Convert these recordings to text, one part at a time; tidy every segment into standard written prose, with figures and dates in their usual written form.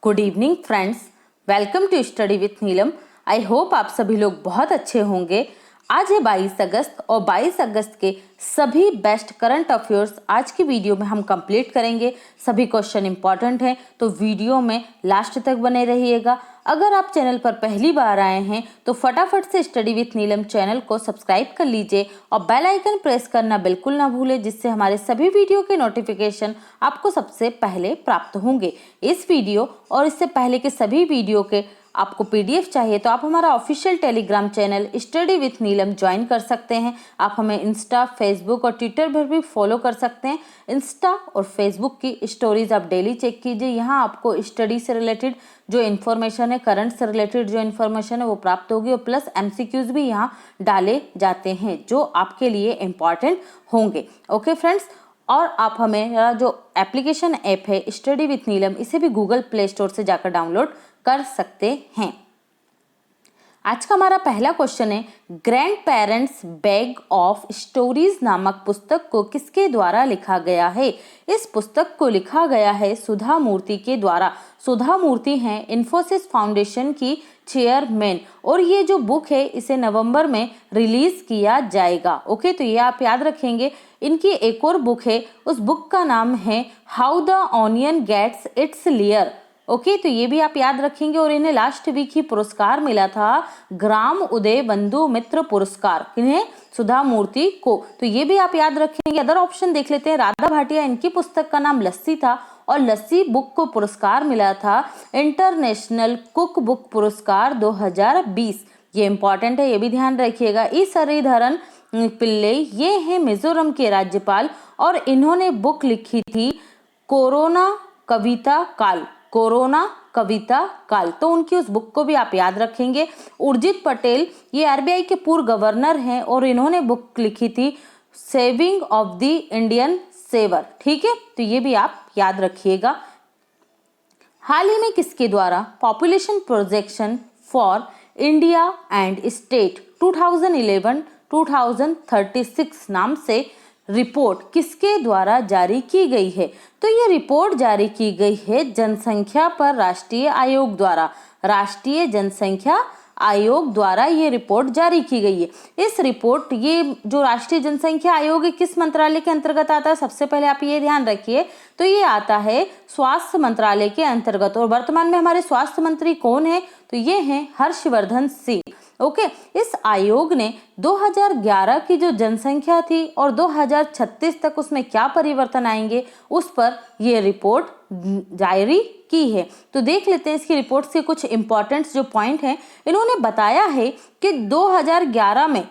Good evening friends, welcome to study with Neelam. I hope आप सभी लोग बहुत अच्छे होंगे। आज है 22 अगस्त और 22 अगस्त के सभी बेस्ट करंट अफेयर्स आज की वीडियो में हम कंप्लीट करेंगे। सभी क्वेश्चन इंपॉर्टेंट हैं तो वीडियो में लास्ट तक बने रहिएगा। अगर आप चैनल पर पहली बार आए हैं तो फटाफट से स्टडी विथ नीलम चैनल को सब्सक्राइब कर लीजिए और बेल आइकन प्रेस करना बिल्कुल ना भूलें, जिससे हमारे सभी वीडियो के नोटिफिकेशन आपको सबसे पहले प्राप्त होंगे। इस वीडियो और इससे पहले के सभी वीडियो के आपको पीडीएफ चाहिए तो आप हमारा official Telegram channel study with Neelam join कर सकते हैं। आप हमें इंस्टा, फेसबुक और ट्विटर पर भी फॉलो कर सकते हैं। इंस्टा और फेसबुक की स्टोरीज आप डेली चेक कीजिए। यहाँ आपको स्टडी से रिलेटेड जो इन्फॉर्मेशन है, करंट से रिलेटेड जो इन्फॉर्मेशन है वो प्राप्त होगी और प्लस एमसीक्यूज भी यहाँ डाले जाते हैं जो आपके लिए इम्पॉर्टेंट होंगे। ओके फ्रेंड्स, और आप हमें जो एप्लीकेशन ऐप है स्टडी विथ नीलम, इसे भी गूगल प्ले स्टोर से जाकर डाउनलोड कर सकते हैं। आज का हमारा पहला क्वेश्चन है, grand parents bag of stories नामक पुस्तक को किसके द्वारा लिखा गया है? इस पुस्तक को लिखा गया है सुधा मूर्ति के द्वारा। सुधा मूर्ति हैं इन्फोसिस फाउंडेशन की चेयरमैन और ये जो बुक है इसे नवंबर में रिलीज किया जाएगा। ओके, तो ये आप याद रखेंगे। इनकी एक और बुक है, उस बुक का नाम है how the onion gets its layer. Okay, तो ये भी आप याद रखेंगे। और इन्हें लास्ट वीक ही पुरस्कार मिला था, ग्राम उदय बंधु मित्र पुरस्कार, किन्हें? सुधा मूर्ति को। तो ये भी आप याद रखेंगे। अदर ऑप्शन देख लेते हैं। राधा भाटिया, इनकी पुस्तक का नाम लस्सी था और लस्सी बुक को पुरस्कार मिला था इंटरनेशनल कुक बुक पुरस्कार 2020। ये इंपॉर्टेंट है, ये भी ध्यान रखिएगा। ई श्रीधरन पिल्ले, ये हैं मिजोरम के राज्यपाल और इन्होंने बुक लिखी थी कोरोना कविता काल। कोरोना कविता काल, तो उनकी उस बुक को भी आप याद रखेंगे। उर्जित पटेल, ये आरबीआई के पूर्व गवर्नर हैं और इन्होंने बुक लिखी थी saving of the Indian saver. ठीक है, तो ये भी आप याद रखिएगा। हाल ही में किसके द्वारा population projection for India and state 2011-2036 नाम से रिपोर्ट किसके द्वारा जारी की गई है? तो ये रिपोर्ट जारी की गई है जनसंख्या पर राष्ट्रीय आयोग द्वारा। राष्ट्रीय जनसंख्या आयोग द्वारा ये रिपोर्ट जारी की गई है। इस रिपोर्ट, ये जो राष्ट्रीय जनसंख्या आयोग है किस मंत्रालय के अंतर्गत आता है? सबसे पहले आप ये ध्यान रखिए, तो ये आता है स्वास्थ्य मंत्रालय के अंतर्गत। और वर्तमान में हमारे स्वास्थ्य मंत्री कौन है? तो ये हैं हर्षवर्धन सिंह। ओके, इस आयोग ने 2011 की जो जनसंख्या थी और 2036 तक उसमें क्या परिवर्तन आएंगे उस पर यह रिपोर्ट जारी की है। तो देख लेते हैं इसकी रिपोर्ट से कुछ इंपॉर्टेंट जो पॉइंट हैं। इन्होंने बताया है कि 2011 में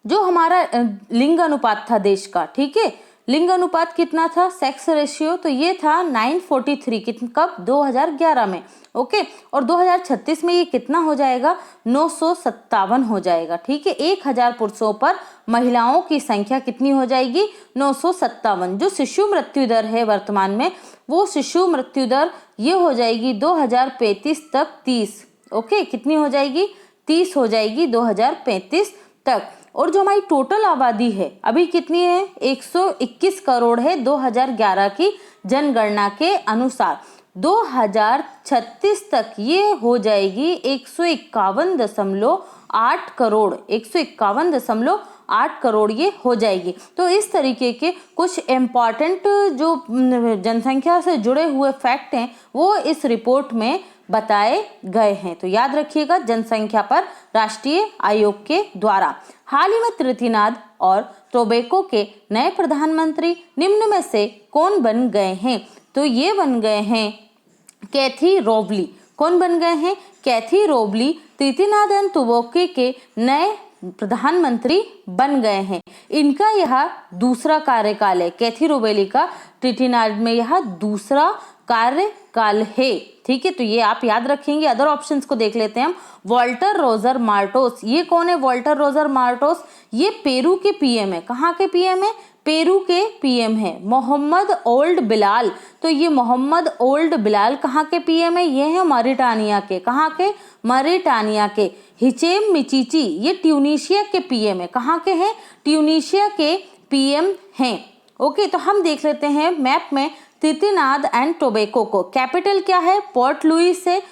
जो हमारा लिंग अनुपात था देश का, ठीक है, लिंग अनुपात कितना था? सेक्स रेशियो, तो ये था 943। कब? 2011 में। ओके, और 2036 में ये कितना हो जाएगा? 957 हो जाएगा। ठीक है, 1000 पुरुषों पर महिलाओं की संख्या कितनी हो जाएगी? 957। जो शिशु मृत्यु दर है वर्तमान में, वो शिशु मृत्यु दर ये हो जाएगी 2035 तक 30। ओके, कितनी हो जाएगी? 30 हो जाएगी 2035 तक। और जो हमारी टोटल आबादी है अभी कितनी है? 121 करोड़ है 2011 की जनगणना के अनुसार। 2036 तक ये हो जाएगी 151.8 करोड़। 151.8 करोड़ ये हो जाएगी। तो इस तरीके के कुछ इम्पॉर्टेंट जो जनसंख्या से जुड़े हुए फैक्ट हैं वो इस रिपोर्ट में बताए गए हैं। तो याद रखिएगा, जनसंख्या पर राष्ट्रीय आयोग के द्वारा। हाल ही में तृतीनाद और टोबैको के नए प्रधानमंत्री निम्न में से कौन बन गए हैं? तो ये बन गए हैं कैथी रोवली। कौन बन गए हैं? कैथी रोवली तृतीनाद एंड टोबैको के नए प्रधानमंत्री बन गए हैं। इनका यह दूसरा कार्यकाल है। कैथी रोवेली का तृतीनाद में यह दूसरा कार्यकाल है। ठीक है, तो ये आप याद रखेंगे। अदर ऑप्शंस को देख लेते हैं हम। वॉल्टर रोजर मार्टोस, ये कौन है? वॉल्टर रोजर मार्टोस, ये पेरू के पीएम है। कहाँ के पीएम है? पेरू के पीएम है। मोहम्मद ओल्ड बिलाल, तो ये मोहम्मद ओल्ड बिलाल कहाँ के पीएम है? ये है मॉरिटानिया के। कहाँ के? मॉरिटानिया के। हिचेम मिचिची, ये ट्यूनीशिया के पीएम है। कहाँ के हैं? ट्यूनीशिया के पीएम हैं। ओके, तो हम देख लेते हैं मैप में ट्रिनिडाद एंड टोबैगो को कैपिटल क्या है? पोर्ट लुइस है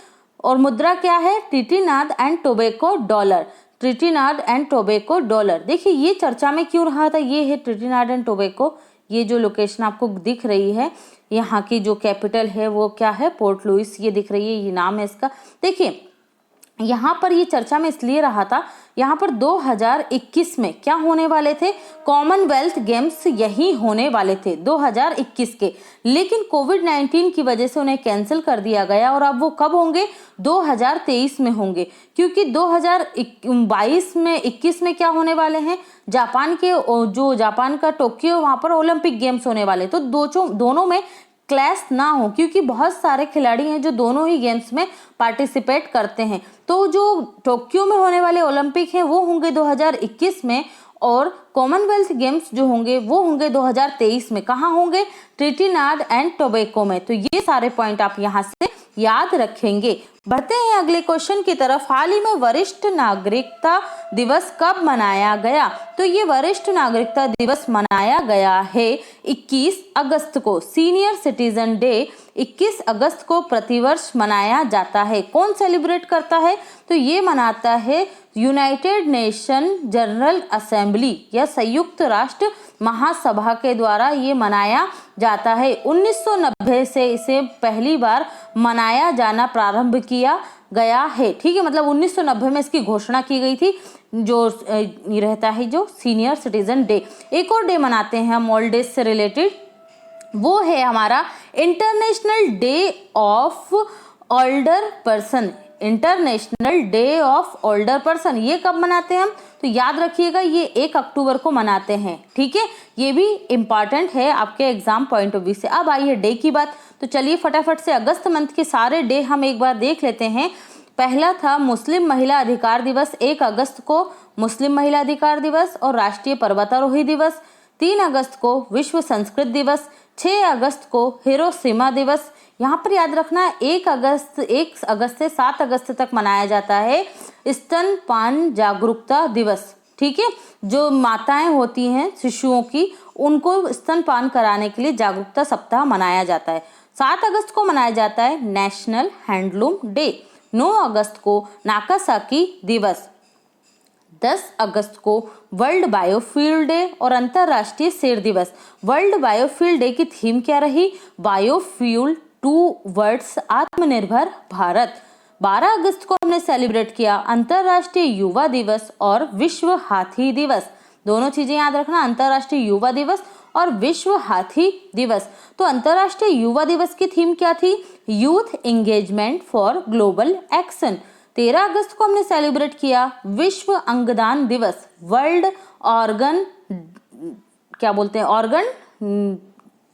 और मुद्रा क्या है? Trinidad and Tobago dollar. Trinidad and Tobago dollar. देखिए ये चर्चा में क्यों रहा था, ये है ट्रिनिडाद एंड टोबैगो। ये जो लोकेशन आपको दिख रही है, यहाँ की जो कैपिटल है वो क्या है? पोर्ट लुइस ये दिख रही है, ये नाम है इसका। देखिए यहाँ पर ये चर्चा में इसलिए रहा था, यहाँ पर 2021 में क्या होने वाले थे? कॉमनवेल्थ गेम्स यही होने वाले थे 2021 के, लेकिन कोविड-19 की वजह से उन्हें कैंसिल कर दिया गया और अब वो कब होंगे? 2023 में होंगे, क्योंकि 2022 में 21 में क्या होने वाले हैं? जापान का टोक्यो, वहाँ पर ओलंपिक गेम्स होने वाले। तो दोनों में क्लैश ना हो, क्योंकि बहुत सारे खिलाड़ी हैं जो दोनों ही गेम्स में पार्टिसिपेट करते हैं। तो जो टोक्यो में होने वाले ओलंपिक हैं वो होंगे 2021 में, और कॉमनवेल्थ गेम्स जो होंगे वो होंगे 2023 में। कहाँ होंगे? ट्रिनिडाद एंड टोबैगो में। तो ये सारे पॉइंट आप यहाँ से याद रखेंगे। बढ़ते हैं अगले क्वेश्चन की तरफ। हाल ही में वरिष्ठ नागरिकता दिवस कब मनाया गया? तो ये वरिष्ठ नागरिकता दिवस मनाया गया है 21 अगस्त को। सीनियर सिटीजन डे 21 अगस्त को प्रतिवर्ष मनाया जाता है। कौन सेलिब्रेट करता है? तो ये मनाता है यूनाइटेड नेशन जनरल असेंबली या संयुक्त राष्ट्र महासभा के द्वारा ये मनाया जाता है। 1990 से इसे पहली बार मनाया जाना प्रारंभ किया गया है। ठीक है, मतलब 1990 में इसकी घोषणा की गई थी, जो रहता है जो सीनियर सिटीजन डे। एक और डे मनाते हैं हम ओल्ड एज से रिलेटेड, वो है हमारा international day of older person. International day of older person ये कब मनाते हैं हम? तो याद रखिएगा ये 1 अक्टूबर को मनाते हैं। ठीक है, ये भी इम्पॉर्टेंट है आपके एग्जाम पॉइंट ऑफ व्यू से। अब आई है डे की बात, तो चलिए फटाफट से अगस्त मंथ के सारे डे हम एक बार देख लेते हैं। पहला था मुस्लिम महिला अधिकार दिवस, 1 अगस्त को मुस्लिम महिला अधिकार दिवस और राष्ट्रीय पर्वतारोही दिवस। 3 अगस्त को विश्व संस्कृत दिवस। 6 अगस्त को हिरोशिमा दिवस। यहाँ पर याद रखना 1 अगस्त से 7 अगस्त तक मनाया जाता है स्तनपान जागरूकता दिवस। ठीक है, जो माताएं होती हैं शिशुओं की, उनको स्तनपान कराने के लिए जागरूकता सप्ताह मनाया जाता है। 7 अगस्त को मनाया जाता है नेशनल हैंडलूम डे। 9 अगस्त को नागासाकी दिवस। 10 अगस्त को वर्ल्ड बायोफ्यूल डे और अंतरराष्ट्रीय सेर दिवस। वर्ल्ड बायोफ्यूल डे की थीम क्या रही? बायोफ्यूल टूवर्ड्स आत्मनिर्भर भारत। 12 अगस्त को हमने सेलिब्रेट किया अंतरराष्ट्रीय युवा दिवस और विश्व हाथी दिवस। दोनों चीजें याद रखना, अंतरराष्ट्रीय युवा दिवस और विश्व हाथी दिवस। तो अंतरराष्ट्रीय युवा दिवस की थीम क्या थी? Youth engagement for global action. 13 अगस्त को हमने सेलिब्रेट किया विश्व अंगदान दिवस, वर्ल्ड ऑर्गन क्या बोलते हैं, ऑर्गन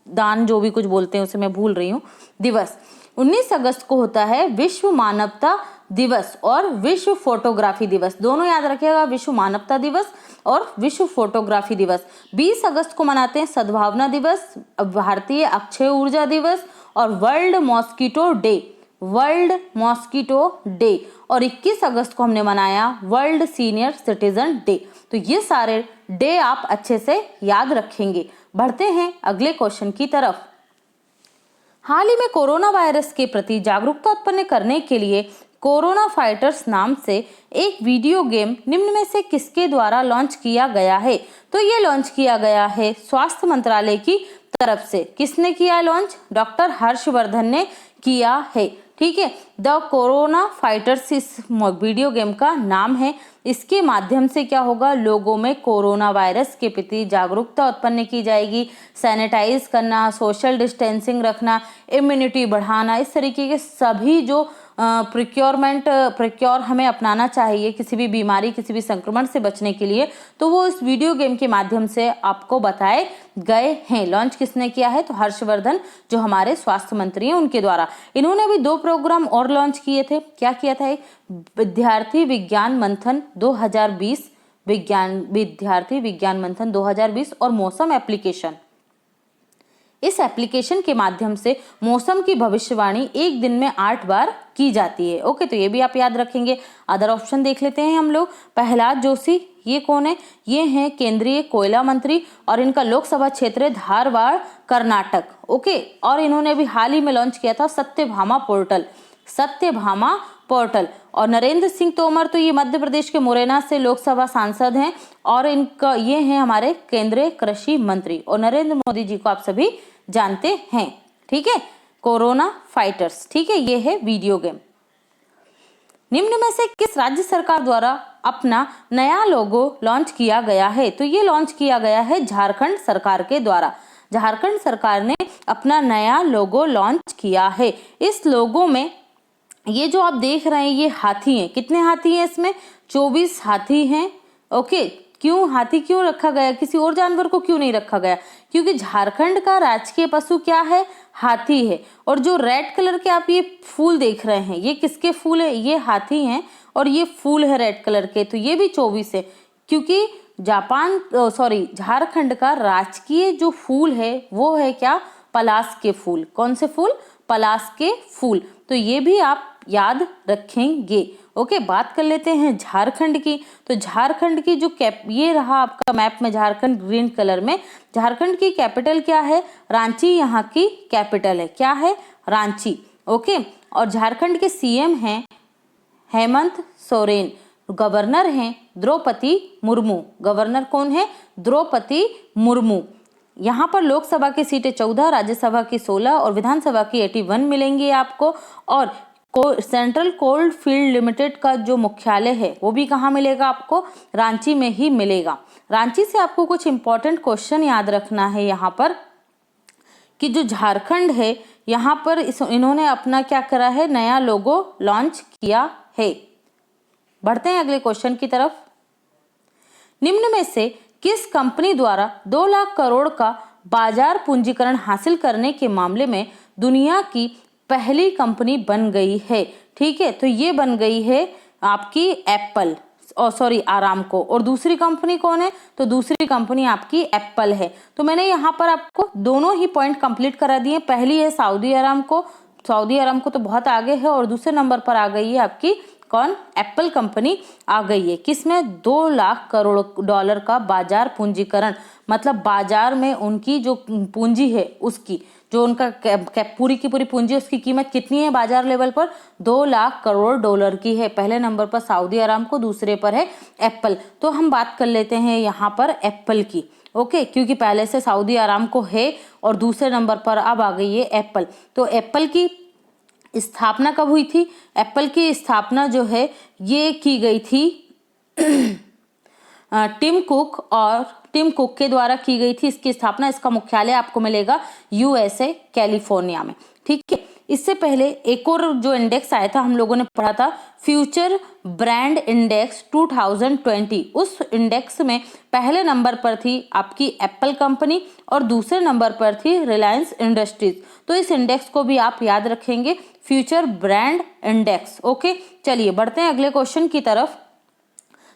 दान जो भी कुछ बोलते हैं उसे मैं भूल रही हूँ, दिवस। 19 अगस्त को होता है विश्व मानवता दिवस और विश्व फोटोग्राफी दिवस। दोनों याद रखिएगा, विश्व मानवता दिवस और विश्व फोटोग्राफी दिवस। 20 अगस्त को मनाते हैं सद्भावना दिवस, भारतीय अक्षय ऊर्जा दिवस और world mosquito day. World mosquito day. और 21 अगस्त को हमने मनाया वर्ल्ड सीनियर सिटीजन डे। तो ये सारे डे आप अच्छे से याद रखेंगे। बढ़ते हैं अगले क्वेश्चन की तरफ। हाल ही में कोरोना वायरस के प्रति जागरूकता उत्पन्न करने के लिए कोरोना फाइटर्स नाम से एक वीडियो गेम निम्न में से किसके द्वारा लॉन्च किया गया है? तो ये लॉन्च किया गया है स्वास्थ्य मंत्रालय की तरफ से। किसने किया लॉन्च? डॉक्टर हर्षवर्धन ने किया है। ठीक है, द कोरोना फाइटर्स इस वीडियो गेम का नाम है। इसके माध्यम से क्या होगा? लोगों में कोरोना वायरस के प्रति जागरूकता उत्पन्न की जाएगी। सैनिटाइज करना, सोशल डिस्टेंसिंग रखना, इम्यूनिटी बढ़ाना, इस तरीके के सभी जो प्रिक्योर हमें अपनाना चाहिए किसी भी बीमारी, किसी भी संक्रमण से बचने के लिए, तो वो इस वीडियो गेम के माध्यम से आपको बताए गए हैं। लॉन्च किसने किया है? तो हर्षवर्धन जो हमारे स्वास्थ्य मंत्री हैं उनके द्वारा। इन्होंने अभी 2 प्रोग्राम और लॉन्च किए थे। क्या किया था? एक विद्यार्थी विज्ञान मंथन 2020, विद्यार्थी विज्ञान मंथन 2020 और मौसम एप्लीकेशन। इस एप्लीकेशन के माध्यम से मौसम की भविष्यवाणी एक दिन में 8 बार की जाती है। ओके, तो ये भी आप याद रखेंगे। अदर ऑप्शन देख लेते हैं हम लोग। प्रहलाद जोशी, ये कौन है? ये हैं केंद्रीय कोयला मंत्री और इनका लोकसभा क्षेत्र है धारवाड़, कर्नाटक। ओके, और इन्होंने अभी हाल ही में लॉन्च किया था सत्यभामा पोर्टल, सत्यभामा पोर्टल। और नरेंद्र सिंह तोमर, तो ये मध्य प्रदेश के मुरैना से लोकसभा सांसद हैं और इनका ये हैं हमारे केंद्रीय कृषि मंत्री। और नरेंद्र मोदी जी को आप सभी जानते हैं, ठीक है। कोरोना फाइटर्स, ठीक है, ये है वीडियो गेम। निम्न में से किस राज्य सरकार द्वारा अपना नया लोगो लॉन्च किया गया है? तो ये लॉन्च किया गया है झारखंड सरकार के द्वारा। झारखंड सरकार ने अपना नया लोगो लॉन्च किया है। इस लोगो में ये जो आप देख रहे हैं ये हाथी हैं। कितने हाथी हैं इसमें? 24 हाथी हैं। ओके, क्यों हाथी क्यों रखा गया? किसी और जानवर को क्यों नहीं रखा गया? क्योंकि झारखंड का राजकीय पशु क्या है? हाथी है। और जो रेड कलर के आप ये फूल देख रहे हैं, ये किसके फूल है? ये हाथी हैं और ये फूल है रेड कलर के, तो ये भी 24 है। क्योंकि झारखंड का राजकीय जो फूल है वो है क्या? पलाश के फूल। कौन से फूल? पलाश के फूल। तो ये भी आप याद रखेंगे। ओके, बात कर लेते हैं झारखंड की। तो झारखंड की जो ये रहा आपका मैप में झारखंड ग्रीन कलर में। झारखंड की कैपिटल क्या है? रांची यहाँ की कैपिटल है। क्या है? रांची। ओके, और झारखंड के सीएम हैं हेमंत सोरेन। गवर्नर हैं द्रौपदी मुर्मू। गवर्नर कौन है? द्रौपदी मुर्मू। यहाँ पर लोकसभा की सीटें 14, राज्यसभा की 16 और विधानसभा की 81 मिलेंगी आपको। और सेंट्रल कोल्ड फील्ड लिमिटेड का जो मुख्यालय है वो भी कहाँ मिलेगा आपको? रांची में ही मिलेगा। रांची से आपको कुछ इंपॉर्टेंट क्वेश्चन याद रखना है यहाँ पर कि जो झारखंड है यहाँ पर इन्होंने अपना क्या करा है? नया लोगो लॉन्च किया है। बढ़ते हैं अगले क्वेश्चन की तरफ। निम्न में से किस कंपनी द्वारा 2 लाख करोड़ का बाजार पूंजीकरण हासिल करने के मामले में दुनिया की पहली कंपनी बन गई है? ठीक है, तो ये बन गई है आपकी एप्पल, आरामको। और दूसरी कंपनी कौन है? तो दूसरी कंपनी आपकी एप्पल है। तो मैंने यहाँ पर आपको दोनों ही पॉइंट कंप्लीट करा दिए। पहली है सऊदी आरामको। सऊदी आरामको तो बहुत आगे है। और दूसरे नंबर पर आ गई है आपकी कौन? एप्पल कंपनी आ गई है। किसमें? 2 लाख करोड़ डॉलर का बाजार पूंजीकरण, मतलब बाजार में उनकी जो पूंजी है उसकी, जो उनका पूरी की पूरी पूंजी, उसकी कीमत कितनी है बाजार लेवल पर? 2 लाख करोड़ डॉलर की है। पहले नंबर पर सऊदी आरामको, दूसरे पर है एप्पल। तो हम बात कर लेते हैं यहाँ पर एप्पल की। ओके, क्योंकि पहले से सऊदी आरामको है और दूसरे नंबर पर अब आ गई है एप्पल। तो एप्पल की स्थापना कब हुई थी? एप्पल की स्थापना जो है ये की गई थी टिम कुक के द्वारा की गई थी इसकी स्थापना। इसका मुख्यालय आपको मिलेगा यूएसए कैलिफोर्निया में। ठीक है, इससे पहले एक और जो इंडेक्स आया था हम लोगों ने पढ़ा था, फ्यूचर ब्रांड इंडेक्स 2020। उस इंडेक्स में पहले नंबर पर थी आपकी एप्पल कंपनी और दूसरे नंबर पर थी रिलायंस इंडस्ट्रीज। तो इस इंडेक्स को भी आप याद रखेंगे, फ्यूचर ब्रांड इंडेक्स। ओके, चलिए बढ़ते हैं अगले क्वेश्चन की तरफ।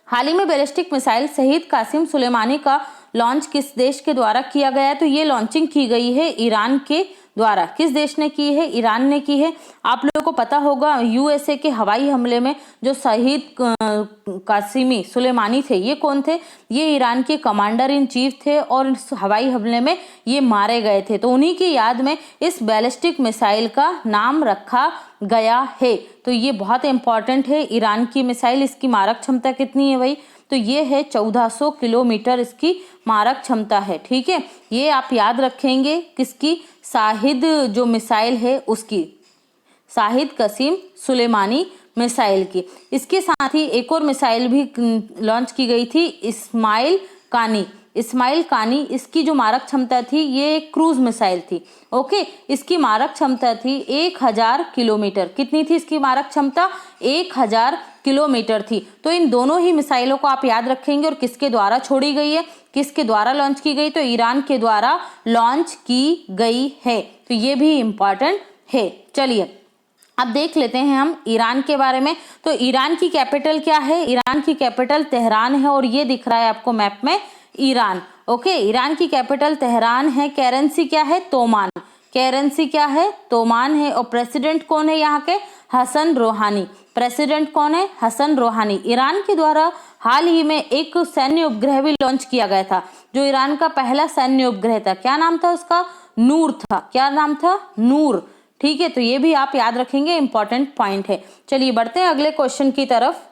हाल ही में बैलिस्टिक मिसाइल शहीद कासिम सुलेमानी का लॉन्च किस देश के द्वारा किया गया है? तो ये लॉन्चिंग की गई है ईरान के द्वारा। किस देश ने की है? ईरान ने की है। आप लोगों को पता होगा यूएसए के हवाई हमले में जो शहीद कासिमी सुलेमानी थे, ये कौन थे? ये ईरान के कमांडर इन चीफ थे और इस हवाई हमले में ये मारे गए थे। तो उन्हीं की याद में इस बैलिस्टिक मिसाइल का नाम रखा गया है। तो ये बहुत इंपॉर्टेंट है। ईरान की मिसाइल, इसकी मारक क्षमता कितनी है भाई? तो ये है 1400 किलोमीटर इसकी मारक क्षमता है। ठीक है, ये आप याद रखेंगे किसकी? शाहिद जो मिसाइल है उसकी, शाहिद कासिम सुलेमानी मिसाइल की। इसके साथ ही एक और मिसाइल भी लॉन्च की गई थी, इस्माइल कानी। इसकी जो मारक क्षमता थी ये क्रूज मिसाइल थी। ओके, इसकी मारक क्षमता थी 1000 किलोमीटर। कितनी थी इसकी मारक क्षमता? 1000 किलोमीटर थी। तो इन दोनों ही मिसाइलों को आप याद रखेंगे। और किसके द्वारा छोड़ी गई है? किसके द्वारा लॉन्च की गई? तो ईरान के द्वारा लॉन्च की गई है। तो ये भी इंपॉर्टेंट है। चलिए अब देख लेते हैं हम ईरान के बारे में। तो ईरान की कैपिटल क्या है? ईरान की कैपिटल तेहरान है और ये दिख रहा है आपको मैप में ईरान। ओके, ईरान की कैपिटल तेहरान है। करेंसी क्या है? तोमान। करेंसी क्या है? तोमान है। और प्रेसिडेंट कौन है यहाँ के? हसन रोहानी। प्रेसिडेंट कौन है? हसन रोहानी। ईरान के द्वारा हाल ही में एक सैन्य उपग्रह भी लॉन्च किया गया था, जो ईरान का पहला सैन्य उपग्रह था। क्या नाम था उसका? नूर था। क्या नाम था? नूर। ठीक है, तो ये भी आप याद रखेंगे, इंपॉर्टेंट पॉइंट है। चलिए बढ़ते हैं अगले क्वेश्चन की तरफ।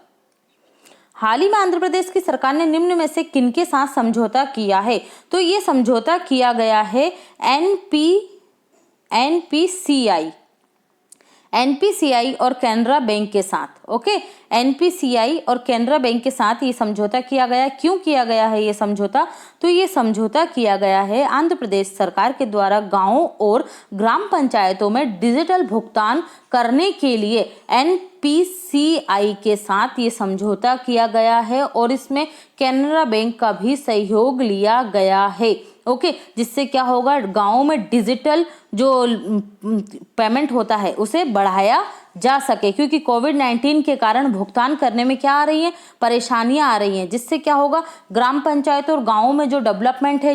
हाल ही में आंध्र प्रदेश की सरकार ने निम्न में से किनके साथ समझौता किया है? तो ये समझौता किया गया है एनपीसीआई और कैनरा बैंक के साथ। ओके, एनपीसीआई और कैनरा बैंक के साथ ये समझौता किया गया। क्यों किया गया है ये समझौता? तो ये समझौता किया गया है आंध्र प्रदेश सरकार के द्वारा गांवों और ग्राम पंचायतों में डिजिटल भुगतान करने के लिए एनपीसीआई के साथ ये समझौता किया गया है और इसमें कैनरा बैंक का भी सहयोग लिया गया है। ओके, जिससे क्या होगा? गांवों में डिजिटल जो पेमेंट होता है उसे बढ़ाया जा सके, क्योंकि कोविड-19 के कारण भुगतान करने में क्या आ रही है? परेशानियां आ रही हैं, जिससे क्या होगा? ग्राम पंचायत और गांवों में जो डेवलपमेंट है,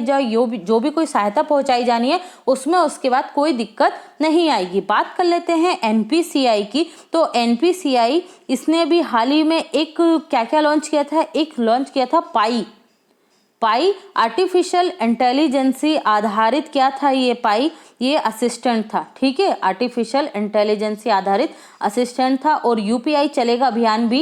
जो भी कोई सहायता पहुंचाई जानी है उसमें उसके बाद कोई दिक्कत नहीं आएगी। बात कर लेते हैं एनपीसीआई की। तो एनपीसीआई इसने भी हाल ही में एक क्या लॉन्च किया था? एक लॉन्च किया था पाई आर्टिफिशियल इंटेलिजेंसी आधारित। क्या था ये पाई? ये असिस्टेंट था। ठीक है, आर्टिफिशियल इंटेलिजेंसी आधारित असिस्टेंट था। और यूपीआई चलेगा अभियान भी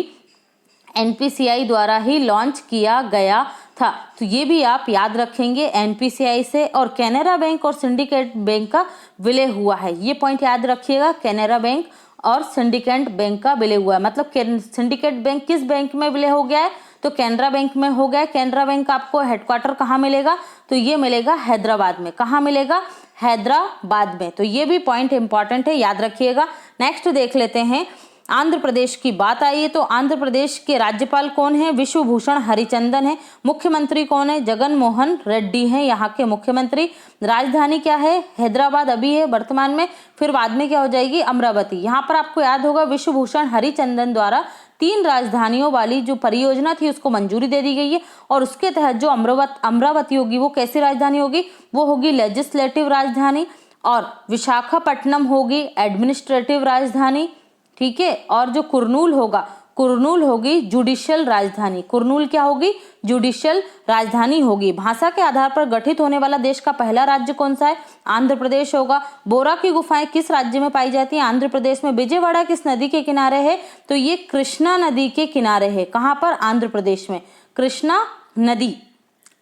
एनपीसीआई द्वारा ही लॉन्च किया गया था। तो ये भी आप याद रखेंगे एनपीसीआई से। और कैनरा बैंक और सिंडिकेट बैंक का विलय हुआ है, ये पॉइंट याद रखिएगा। कैनरा बैंक और सिंडिकेट बैंक का विलय हुआ है, मतलब सिंडिकेट बैंक किस बैंक में विलय हो गया है? तो कैनरा बैंक में हो गया। कैनरा बैंक का आपको हेडक्वार्टर कहाँ मिलेगा? तो ये मिलेगा हैदराबाद में। कहाँ मिलेगा? हैदराबाद में। तो ये भी पॉइंट इंपॉर्टेंट है, याद रखिएगा। नेक्स्ट देख लेते हैं, आंध्र प्रदेश की बात आई है तो आंध्र प्रदेश के राज्यपाल कौन है? विश्वभूषण हरिचंदन है। मुख्यमंत्री कौन है? जगन मोहन रेड्डी हैं यहाँ के मुख्यमंत्री। राजधानी क्या है? हैदराबाद अभी है वर्तमान में, फिर बाद में क्या हो जाएगी? अमरावती। यहाँ पर आपको याद होगा विश्वभूषण हरिचंदन द्वारा 3 राजधानियों वाली जो परियोजना थी उसको मंजूरी दे दी गई है। और उसके तहत जो अमरावती होगी वो कैसी राजधानी होगी? वो होगी लेजिस्लेटिव राजधानी। और विशाखापट्टनम होगी एडमिनिस्ट्रेटिव राजधानी। ठीक है, और जो कुरनूल होगी जुडिशियल राजधानी। कुरनूल क्या होगी? जुडिशियल राजधानी होगी। भाषा के आधार पर गठित होने वाला देश का पहला राज्य कौन सा है? आंध्र प्रदेश होगा। बोरा की गुफाएं किस राज्य में पाई जाती हैं? आंध्र प्रदेश में। विजयवाड़ा किस नदी के किनारे है? तो ये कृष्णा नदी के किनारे है। कहां पर? आंध्र प्रदेश में, कृष्णा नदी।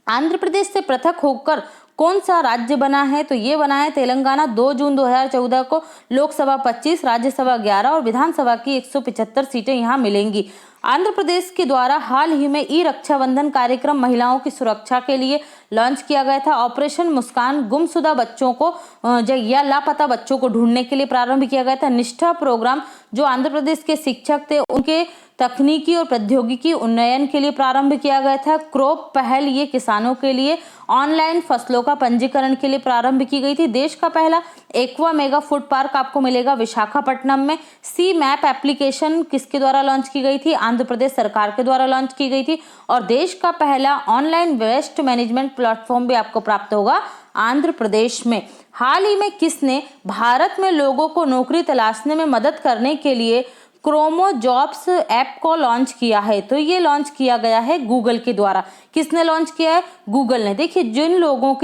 आंध्र प्रदेश से पृथक होकर कौन सा राज्य बना है? तो ये बना है तेलंगाना। 2 जून 2014 को लोकसभा 25, राज्यसभा 11 और विधानसभा की 175 सीटें यहाँ मिलेंगी। आंध्र प्रदेश के द्वारा हाल ही में ई रक्षाबंधन कार्यक्रम महिलाओं की सुरक्षा के लिए लॉन्च किया गया था। ऑपरेशन मुस्कान गुमशुदा बच्चों को या लापता बच्चों को ढूंढने के लिए प्रारंभ किया गया था। निष्ठा प्रोग्राम जो आंध्र प्रदेश के शिक्षक थे उनके तकनीकी और प्रौद्योगिकी उन्नयन के लिए प्रारंभ किया गया था। क्रॉप पहल ये किसानों के लिए ऑनलाइन फसलों का पंजीकरण के लिए प्रारंभ की गई थी। देश का पहला एक्वा मेगा फूड पार्क आपको मिलेगा विशाखापट्टनम में। सी मैप एप्लीकेशन किसके द्वारा लॉन्च की गई थी? आंध्र प्रदेश सरकार के द्वारा लॉन्च की गई थी। और देश का पहला ऑनलाइन वेस्ट मैनेजमेंट प्लेटफॉर्म भी आपको प्राप्त होगा आंध्र प्रदेश में। हाल ही में किसने भारत में लोगों को नौकरी तलाशने में मदद करने के लिए क्रोमो जॉब्स ऐप को लॉन्च किया है? तो ये लॉन्च किया गया है गूगल के द्वारा। किसने लॉन्च किया है? गूगल ने। देखिए,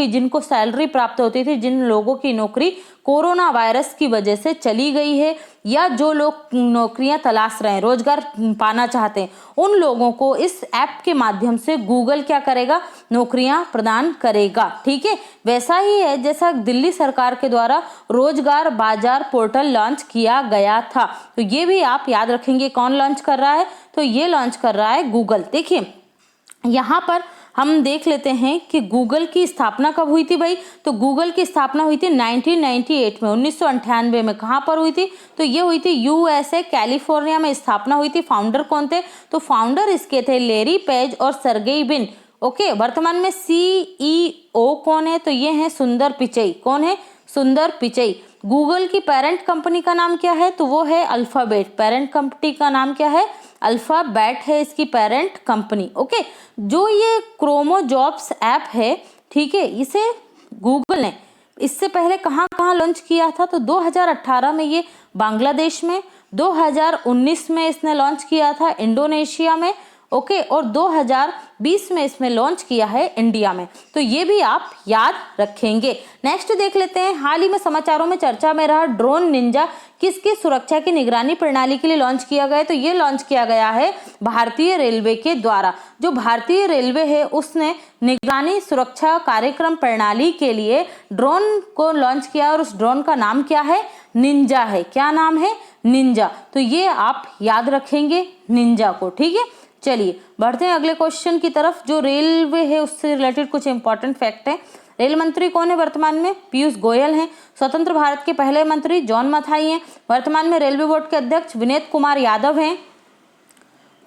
जिनको सैलरी प्राप्त होती थी, जिन लोगों की नौकरी कोरोना वायरस की वजह से चली गई है, या जो लोग नौकरियां तलाश रहे हैं, रोजगार पाना चाहते हैं, उन लोगों को इस ऐप के माध्यम से गूगल क्या करेगा? नौकरियां प्रदान करेगा। ठीक है, वैसा ही है जैसा दिल्ली सरकार के द्वारा रोजगार बाजार पोर्टल लॉन्च किया गया था। तो ये भी आप याद रखेंगे, कौन लॉन्च कर रहा है? तो ये लॉन्च कर रहा है गूगल। देखिए, यहाँ पर हम देख लेते हैं कि गूगल की स्थापना कब हुई थी भाई? तो गूगल की स्थापना हुई थी 1998 में, 1998 में। कहाँ पर हुई थी? तो ये हुई थी यूएसए कैलिफोर्निया में स्थापना हुई थी। फाउंडर कौन थे? तो फाउंडर इसके थे लेरी पेज और सर्गेई ब्रिन। ओके, वर्तमान में सीईओ कौन है? तो ये है सुंदर पिचई। कौन है? सुंदर पिचई। गूगल की पेरेंट कंपनी का नाम क्या है? तो वो है अल्फाबेट। पेरेंट कंपनी का नाम क्या है? अल्फाबेट है इसकी पेरेंट कंपनी। ओके, जो ये क्रोमोजॉब्स ऐप है, ठीक है, इसे गूगल ने इससे पहले कहाँ कहाँ लॉन्च किया था? तो 2018 में ये बांग्लादेश में, 2019 में इसने लॉन्च किया था इंडोनेशिया में, ओके, और 2020 में इसमें लॉन्च किया है इंडिया में। तो ये भी आप याद रखेंगे। नेक्स्ट देख लेते हैं, हाल ही में समाचारों में चर्चा में रहा ड्रोन निंजा किसकी सुरक्षा की निगरानी प्रणाली के लिए लॉन्च किया गया है? तो ये लॉन्च किया गया है भारतीय रेलवे के द्वारा। जो भारतीय रेलवे है उसने निगरानी सुरक्षा कार्यक्रम प्रणाली के लिए ड्रोन को लॉन्च किया और उस ड्रोन का नाम क्या है? निंजा है। क्या नाम है? निंजा। तो ये आप याद रखेंगे निंजा को, ठीक है। चलिए बढ़ते हैं अगले क्वेश्चन की तरफ। जो रेलवे है उससे रिलेटेड कुछ इंपॉर्टेंट फैक्ट है। रेल मंत्री कौन है वर्तमान में? पीयूष गोयल हैं। स्वतंत्र भारत के पहले मंत्री जॉन मथाई हैं। वर्तमान में रेलवे बोर्ड के अध्यक्ष विनीत कुमार यादव हैं।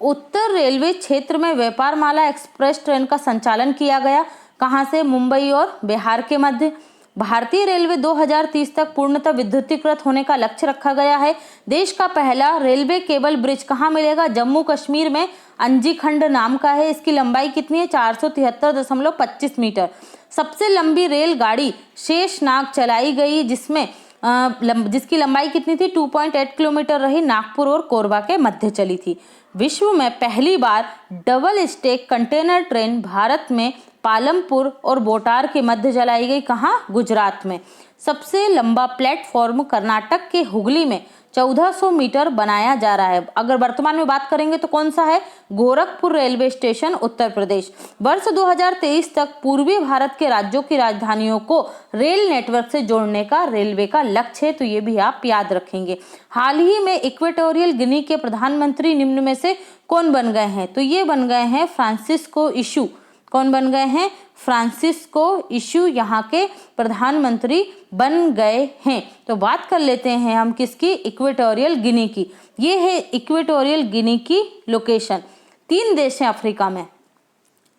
उत्तर रेलवे क्षेत्र में व्यापार माला एक्सप्रेस ट्रेन का संचालन किया गया, कहां से? मुंबई और बिहार के मध्य। भारतीय रेलवे 2030 तक पूर्णतः विद्युतीकृत होने का लक्ष्य रखा गया है। देश का पहला रेलवे केबल ब्रिज कहाँ मिलेगा? जम्मू कश्मीर में अंजी खंड नाम का है। इसकी लंबाई कितनी है? 473.25 मीटर। सबसे लंबी रेलगाड़ी शेषनाग चलाई गई, जिसकी लंबाई कितनी थी? 2.8 किलोमीटर रही, नागपुर और कोरबा के मध्य चली थी। विश्व में पहली बार double stack container train Bharat में पालमपुर और बोटार के मध्य चलाई गई, कहाँ? गुजरात में। सबसे लंबा प्लेटफॉर्म कर्नाटक के हुगली में 1400 मीटर बनाया जा रहा है। अगर वर्तमान में बात करेंगे तो कौन सा है? Gorakhpur railway station, Uttar Pradesh. वर्ष 2023 तक पूर्वी भारत के राज्यों की राजधानियों को रेल नेटवर्क से जोड़ने का रेलवे का लक्ष्य है। तो ये भी आप याद रखेंगे। हाल ही में इक्वेटोरियल गिनी के प्रधानमंत्री निम्न में से कौन बन गए हैं? तो ये बन गए हैं फ्रांसिस्को इशू। कौन बन गए हैं? फ्रांसिस्को इशू यहाँ के प्रधानमंत्री बन गए हैं। तो बात कर लेते हैं हम किसकी? इक्वेटोरियल गिनी की। ये है इक्वेटोरियल गिनी की लोकेशन। 3 देश हैं अफ्रीका में,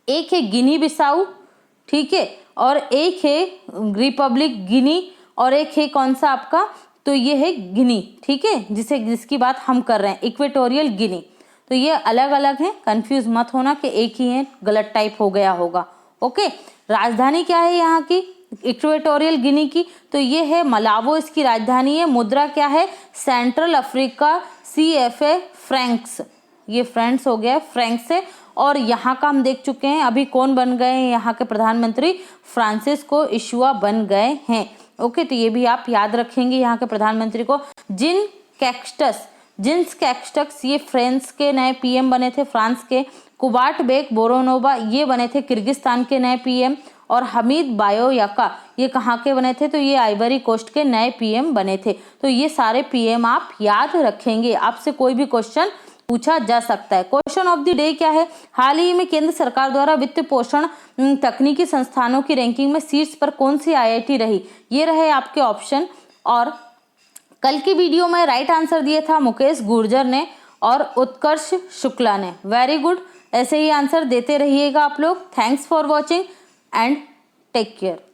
एक है गिनी बिसाऊ, ठीक है, और एक है रिपब्लिक गिनी, और एक है कौन सा आपका? तो ये है गिनी, ठीक है, जिसकी बात हम कर रहे हैं, इक्वेटोरियल गिनी। तो ये अलग अलग हैं, कंफ्यूज मत होना कि एक ही है, गलत टाइप हो गया होगा। ओके, राजधानी क्या है यहाँ की? इक्वेटोरियल गिनी की? तो ये है मलावो इसकी राजधानी है। मुद्रा क्या है? सेंट्रल अफ्रीका CFA फ्रैंक्स, ये फ्रेंड्स हो गया, फ्रैंक्स है। और यहाँ का हम देख चुके हैं, अभी कौन बन गए हैं यहाँ के प्रधानमंत्री? फ्रांसिस्को इशुआ बन गए हैं। ओके, तो ये भी आप याद रखेंगे यहाँ के प्रधानमंत्री को। जिन्स कैक्स्टस ये फ्रांस के नए PM बने थे, फ्रांस के। कुबाट बेक बोरोनोवा ये बने थे किर्गिस्तान के नए PM। और हमीद बायोयाका ये कहाँ के बने थे? तो ये आइवरी कोस्ट के नए PM बने थे। तो ये सारे PM आप याद रखेंगे, आपसे कोई भी क्वेश्चन पूछा जा सकता है। क्वेश्चन ऑफ द डे क्या है? हाल ही में केंद्र सरकार द्वारा वित्त पोषण तकनीकी संस्थानों की रैंकिंग में शीर्ष पर कौन सी IIT रही? ये रहे आपके ऑप्शन। और कल की वीडियो में राइट आंसर दिया था मुकेश गुर्जर ने और उत्कर्ष शुक्ला ने। वेरी गुड, ऐसे ही आंसर देते रहिएगा आप लोग। Thanks for watching and take care.